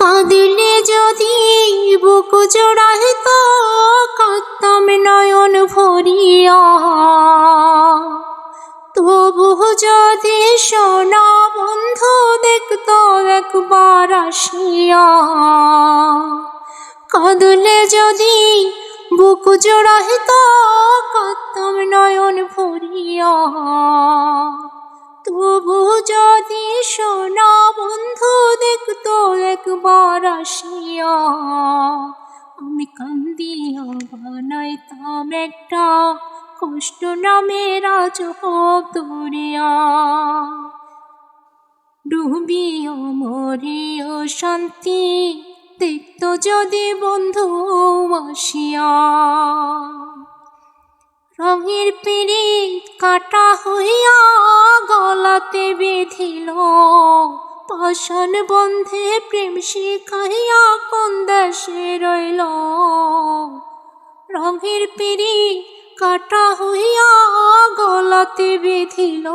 কাঁদিলে যদি বুক জোড়াইত কাঁদতাম নয়ন ভরিয়া, তবু যদি সোনা বন্ধু দেখত একবার আসিয়া। কাঁদলে যদি বুক জোড়াইত কাঁদতাম নয়ন ভরিয়া, তবু যদি সোনা বন্ধু দেখত একবার আসিয়া। আমি কান্দিয়া বানাইতাম একটা কষ্ট নামের আজব দরিয়া। ডুবিও মরিও শান্তি দেখত যদি বন্ধু আসিয়া। রঙের পিরিত কাটা হইয়া গলাতে বেঁধিল, পাষাণ বন্ধে প্রেম শিখাইয়া কোন দেশে রইল। রঙের পিরিত কাটা হইয়া গলাতে বেঁধিল,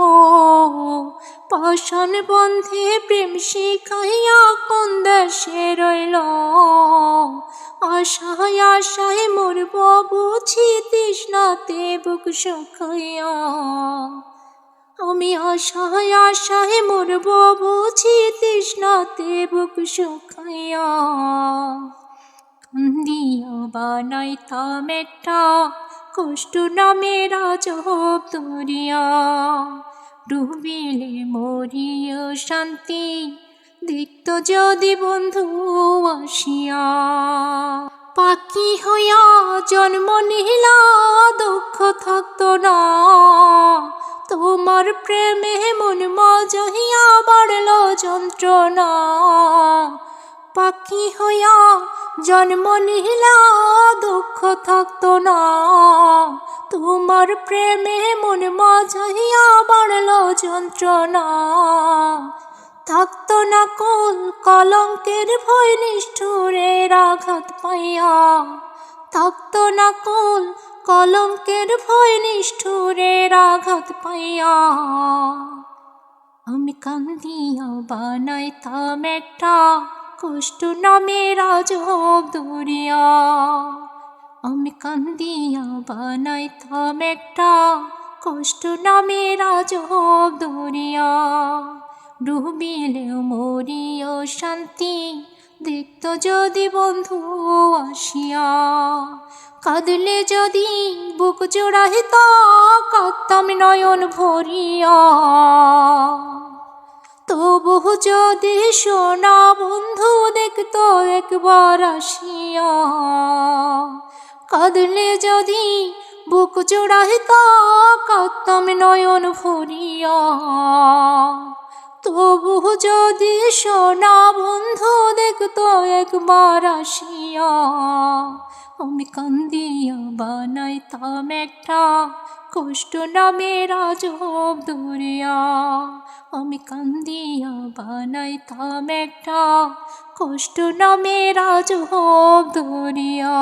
পাষাণ বন্ধে প্রেম শিখাইয়া কোন দেশে রইল। আশায় আশায় মরব বুঝি তৃষ্ণাতে বুক শুকাইয়া। আমি আশায় আশায় মরব বুঝি তৃষ্ণাতে বুক শুকাইয়া। কান্দিয়া বানাইতাম একটা কষ্ট নামের আজব দরিয়া। ডুবিলে মরিও শান্তি দেখত যদি বন্ধু আসিয়া। পাখি হইয়া জন্ম নিলা দুঃখ থাকত না, তোমার প্রেমে মন মজাইয়া বাড়ল যন্ত্রণা। পাখি হইয়া জন্ম নিলা দুঃখ থাকত না, তোমার প্রেমে মন মজাইয়া বাড়ল যন্ত্রণা। থাকত না কুল কলঙ্কের ভয় নিষ্ঠুরের আঘাত পাইয়া। থাকত না কুল কলঙ্কের ভয় নিষ্ঠুরের আঘাত পাইয়া। আমি কান্দিয়া বানাইতাম একটা কষ্ট নামের আজব দরিয়া। আমি কান্দিয়া বানাইতাম একটা কষ্ট নামের আজব দরিয়া। ডুবিলেও মরিও শান্তি দেখত যদি বন্ধু আসিয়া। কাঁদলে যদি বুক জোড়াইত কাঁদতাম নয়ন ভরিয়া, তবু যদি সোনা বন্ধু দেখত একবার আসিয়া। কাঁদলে যদি বুক জোড়াইত কাঁদতাম নয়ন ভরিয়া, তবু যদি সোনা বন্ধু দেখত একবার আসিয়া। আমি কান্দিয়া বানাইতাম একটা কষ্ট নামের আজব দরিয়া। আমি কান্দিয়া বানাইতাম একটা কষ্ট নামের আজব দরিয়া।